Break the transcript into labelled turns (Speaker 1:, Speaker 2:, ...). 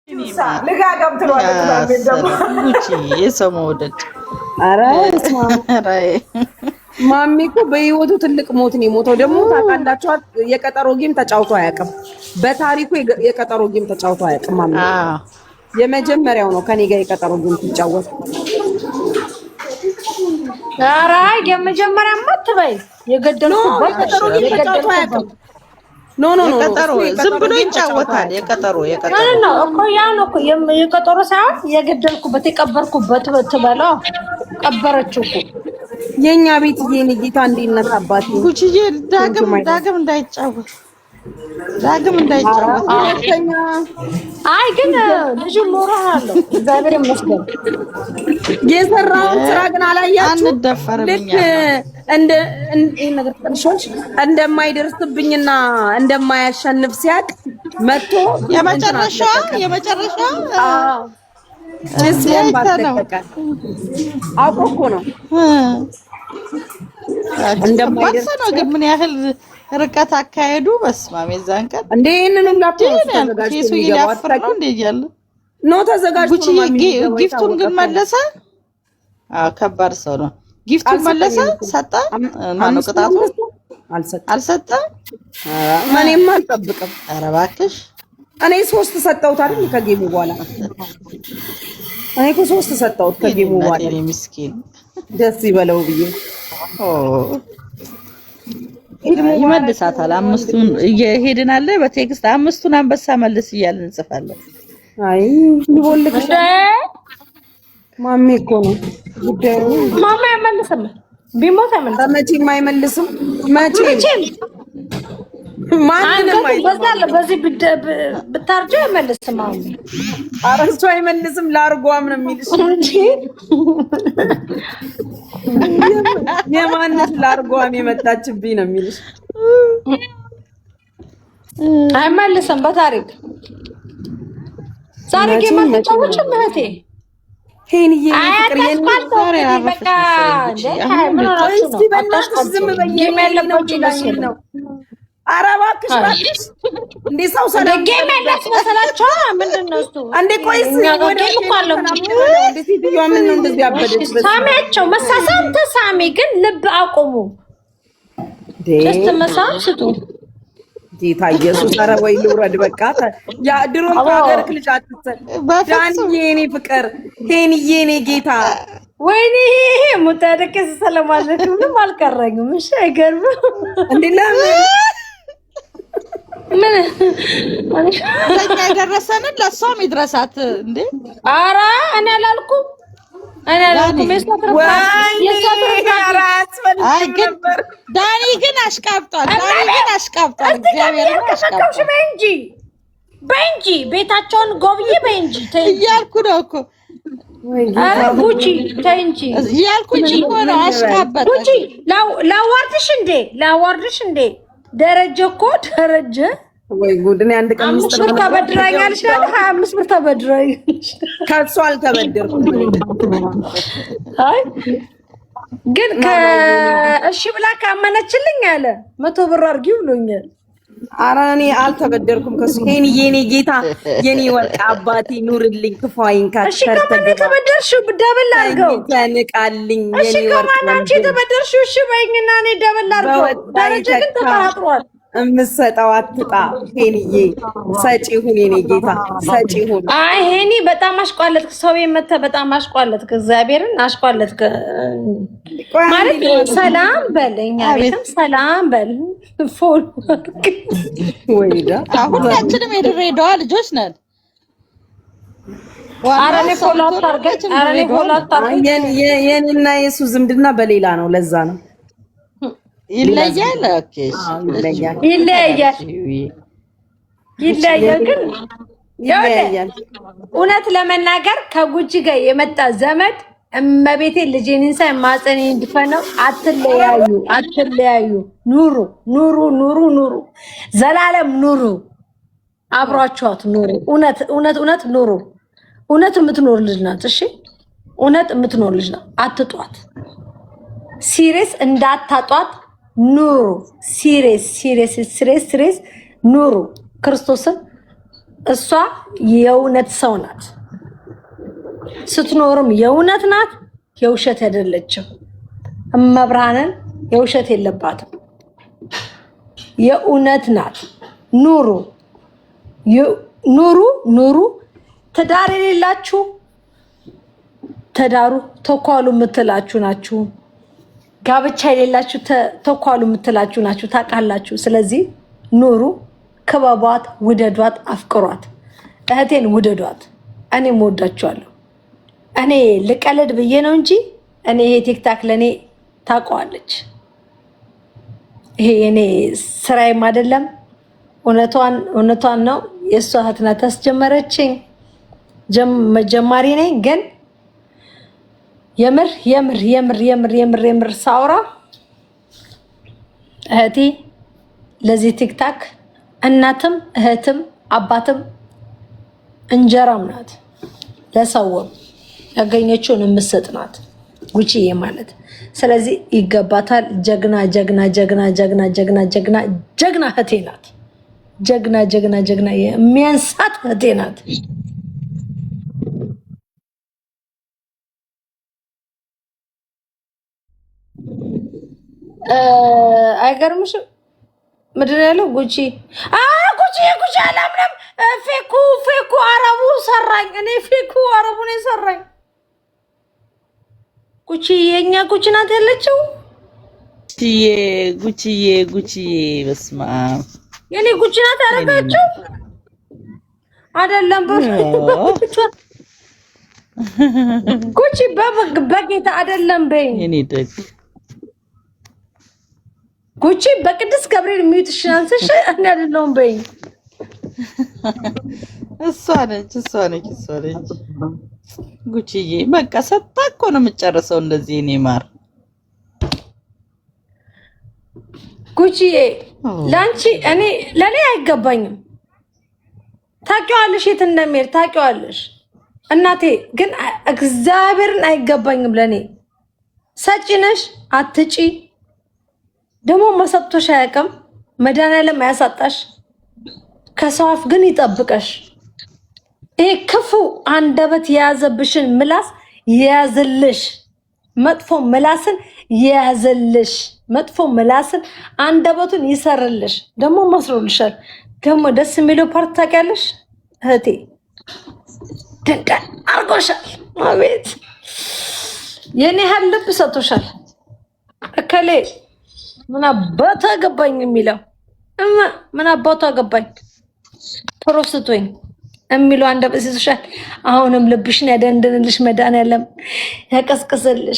Speaker 1: ልጋጋም ትሏለች ደግሞ
Speaker 2: ጉቺ የሰው መውደድ።
Speaker 1: ኧረ ማሚ እኮ በህይወቱ ትልቅ ሞት ነው የሞተው። ደግሞ ታውቃላችሁ የቀጠሮ ጌም ተጫውቶ አያውቅም። በታሪኩ የቀጠሮ ጌም ተጫውቶ አያውቅም። ማሚ የመጀመሪያው ነው ከኔ ጋር የቀጠሮ ጌም ሲጫወት።
Speaker 3: ኧረ የመጀመሪያማ አትበይ። የገደልኩበት
Speaker 1: የቀጠሮ ጌም ተጫውቶ አያውቅም። ኖ
Speaker 2: የቀጠሮ ዝም ብሎ ይጫወታል። የቀጠሮ
Speaker 3: ነው እኮ ያ ነው እኮ የቀጠሮ ሳይሆን የገደልኩበት የቀበርኩበት ትበለው ቀበረችው እኮ
Speaker 1: የኛ ቤት የኔ ጌታ እንዴት አባቴ
Speaker 2: ጉቺዬ ዳግም እንዳይጫወት
Speaker 3: አይ ግን ልጅ ሞራል አለው እግዚአብሔር ይመስገን።
Speaker 1: የሰራውን ስራ ግን አላያችሁ
Speaker 2: አንደፈርምኛ
Speaker 1: እንደ ነገር ተንሾች እንደማይደርስብኝና እንደማያሸንፍ ሲያቅ መጥቶ
Speaker 2: የመጨረሻ
Speaker 1: እስለም ባተቀቀ አቆቆ ነው
Speaker 2: እንደማይደርስ ነው። ግን ምን ያህል ርቀት አካሄዱ በስማም የዛን ቀን
Speaker 1: እንዴ እነንም ላፕቶፕ ተዘጋጅቶ
Speaker 2: ይያፈር ነው እንዴ ይያለ
Speaker 1: ነው ተዘጋጅቶ ነው
Speaker 2: ጊፍቱን ግን መለሰ። ከባድ ሰው ነው። ጊፍቱን መለሰ ሰጣ ማነው ቅጣቱ? አልሰጠ
Speaker 1: ማንም አልጠብቅም።
Speaker 2: ኧረ እባክሽ
Speaker 1: እኔ 3 ሰጠሁት አይደል ከጌሙ በኋላ እኔ እኮ 3 ሰጠሁት ከጌሙ በኋላ
Speaker 2: እኔ ምስኪን
Speaker 1: ደስ ይበለው ብዬ
Speaker 2: ይመልሳታል። አምስቱን እየሄድን አለ በቴክስት አምስቱን አንበሳ መልስ እያልን እንጽፋለን።
Speaker 1: አይ ይቦልክሽ ማሚ እኮ ነው ጉዳዩ።
Speaker 3: ማማ አይመልስም ቢሞት አይመልስም።
Speaker 1: መቼም አይመልስም። መቼም ማንንም
Speaker 3: አይመልስም። በዚህ ብታርጆ አይመልስም። አሁን
Speaker 1: አረሱ አይመልስም። ላርጓም ነው የሚልሽ እንጂ የማንስ ላርጓም የመጣችብኝ ነው የሚልሽ።
Speaker 3: አይመልስም። በታሪክ ዛሬ ጌም ተጫወች እህቴ ሄንዬ ፍቅር የኔ በቃ ምን ሆነሽ
Speaker 1: ዝም በየኔ ነው። ኧረ እባክሽ እንዴ ሰው ሰላም
Speaker 3: ጌም ያላት መሰላችሁ? ምንድነው እሱ
Speaker 1: እንዴ? ቆይስ ወደ
Speaker 3: ቆልቋለው
Speaker 1: እንዴ ሲዲዮ ምን ነው እንደዚህ ያበደች?
Speaker 3: ሳሚያቸው መሳሳም ተሳሚ ግን ልብ አቆሙ። ጀስት መሳም ስጡ
Speaker 1: ጌታ ኢየሱስ። ኧረ ወይ ልውረድ በቃ ያ ድሮም ሀገር ልጅ አትሰል ዳንዬ የኔ ፍቅር ሄንዬ የኔ ጌታ
Speaker 3: ወይኔ ሙታደከስ ሰላም አለኩም ምንም አልቀረኝም። እሺ አይገርምም
Speaker 1: እንዴ ለምን
Speaker 3: ምን
Speaker 2: ለኛ የደረሰንን ለሷም ይድረሳት እንዴ?
Speaker 3: ኧረ እኔ አላልኩም
Speaker 2: ዳኒ ግን አሽቃብጧል። እግዚአብሔር
Speaker 3: አሽቃብጧል። በእንጂ ቤታቸውን ጎብዬ በእንጂ
Speaker 2: እያልኩ ነው እኮ
Speaker 3: ኧረ ጉቺ ተይ እንጂ
Speaker 2: እያልኩኝ እኮ ነው። አሽቃበጠ
Speaker 3: ጉቺ ላዋርድሽ እንዴ ደረጀ እኮ ደረጀ
Speaker 1: ወይ ጉድ! እኔ አንድ ቀን
Speaker 3: 5 ብር ተበድራኛለሽ አይደል? 25 ብር ተበድራኛለሽ።
Speaker 1: ከሷ አልተበደርኩም።
Speaker 3: አይ ግን እሺ ብላ ካመነችልኝ አለ 100 ብር አድርጊው ብሎኛል።
Speaker 1: ኧረ እኔ አልተበደርኩም ከሱ። ሄንዬ የኔ ጌታ የኔ ወርቅ አባቴ ኑርልኝ፣ ክፋይን
Speaker 3: እሺ ከማን ተበደርሽው? ደብል አድርገው
Speaker 1: ተንቃልኝ
Speaker 3: የኔ ወርቅ። እሺ ከማን አንቺ ተበደርሽው? እሺ በይኝና እኔ ደብል አድርገው። ደረጀ ግን ተጠራጥሯል።
Speaker 1: እምሰጠው አትጣ ሄንዬ ሰጪ ሁን የኔ ጌታ ሰጪ ሁን።
Speaker 3: አይ ሄኒ በጣም አሽቋለትክ። ሰው የመተ በጣም አሽቋለትክ። እግዚአብሔርን አሽቋለትክ ማለት ሰላም በለኛ ቤትም ሰላም በል ፎል
Speaker 1: ወይዳ
Speaker 2: ሁላችንም የድሬዳዋ ልጆች ነን።
Speaker 3: አረኔ ፎል አታርገኝ። አረኔ ፎል አታርገኝ።
Speaker 1: የኔና የሱ ዝምድና በሌላ ነው። ለዛ ነው
Speaker 2: ይለያል። ኦኬ
Speaker 3: ይለያል ግን እውነት ለመናገር ከጉቺ ጋር የመጣ ዘመድ እመቤቴ ልጄን ሳይ ማጸኔ እንድፈነው። አትለያዩ። ኑሩ ዘላለም ኑሩ። አብሯችኋት ኑሩ። እውነት ኑሩ። እውነት የምትኖር ልጅ ናት። እሺ እውነት የምትኖር ልጅ ናት። አትጧት። ሲሪየስ እንዳታጧት ኑሩ። ሲሪየስ ኑሩ። ክርስቶስን እሷ የእውነት ሰው ናት። ስትኖርም የእውነት ናት፣ የውሸት አይደለችም። እመብርሃንን የውሸት የለባትም፣ የእውነት ናት። ኑሩ ኑሩ ኑሩ። ትዳር የሌላችሁ ተዳሩ፣ ተኳሉ የምትላችሁ ናችሁ። ጋብቻ የሌላችሁ ተኳሉ የምትላችሁ ናችሁ። ታውቃላችሁ። ስለዚህ ኑሩ፣ ክበቧት፣ ውደዷት፣ አፍቅሯት። እህቴን ውደዷት። እኔም ወዳችኋለሁ። እኔ ልቀልድ ብዬ ነው እንጂ እኔ ይሄ ቲክታክ ለኔ ታውቀዋለች። ይሄ እኔ ስራዬም አይደለም። እውነቷን ነው። የእሷ እህት ናት ያስጀመረችኝ። ጀማሪ ነኝ ግን የምር ሳውራ እህቴ ለዚህ ቲክታክ እናትም እህትም አባትም እንጀራም ናት። ለሰውም ያገኘችውን የምትሰጥ ናት ጉቺዬ ማለት። ስለዚህ ይገባታል። ጀግና እህቴ ናት። ጀግና የሚያንሳት እህቴ ናት። አይገርምሽም? ምንድን ነው ያለው? ጉቺ አላምንም። ፌኩ አረቡ ሰራኝ። እኔ ፌኩ አረቡ ነው የሰራኝ። ጉቺ የኛ ጉቺ ናት ያለችው።
Speaker 2: ጉቺዬ በስመ አብ
Speaker 3: የኔ ጉቺ ናት ያደረጋችው አይደለም። ጉቺ በጌታ አይደለም በይ።
Speaker 2: የኔ ደግ
Speaker 3: ጉቺ በቅዱስ ገብርኤል የሚዩትሽን አንስሽ እኔ አይደለሁም በይ።
Speaker 2: እሷ ነች። ጉቺዬ በቃ ሰጣ እኮ ነው የምጨርሰው። እንደዚህ እኔ ማር
Speaker 3: ጉቺዬ ላንቺ ለኔ አይገባኝም። ታውቂዋለሽ፣ የት እንደሚሄድ ታውቂዋለሽ እናቴ። ግን እግዚአብሔርን አይገባኝም ለኔ። ሰጪ ነሽ አትጪ። ደግሞ መሰጥቶሽ አያውቅም። መድኃኒዓለም አያሳጣሽ፣ ከሰው አፍ ግን ይጠብቀሽ። ይሄ ክፉ አንደበት የያዘብሽን ምላስ የያዝልሽ። መጥፎ ምላስን የያዝልሽ። መጥፎ ምላስን አንደበቱን ይሰርልሽ። ደግሞ መስሎልሻል። ደግሞ ደስ የሚለው ፓርት ታውቂያለሽ እህቴ፣ ድንቅ አርጎሻል። አቤት የኔ ያህል ልብ ሰጥቶሻል። እከሌ ምን አባቱ አገባኝ የሚለው ምን አባቱ አገባኝ ፕሮስቶኝ የሚለው አንደበት ይዞሻል። አሁንም ልብሽን ያደንድንልሽ፣ መድኃኒዓለም ያቀስቅስልሽ።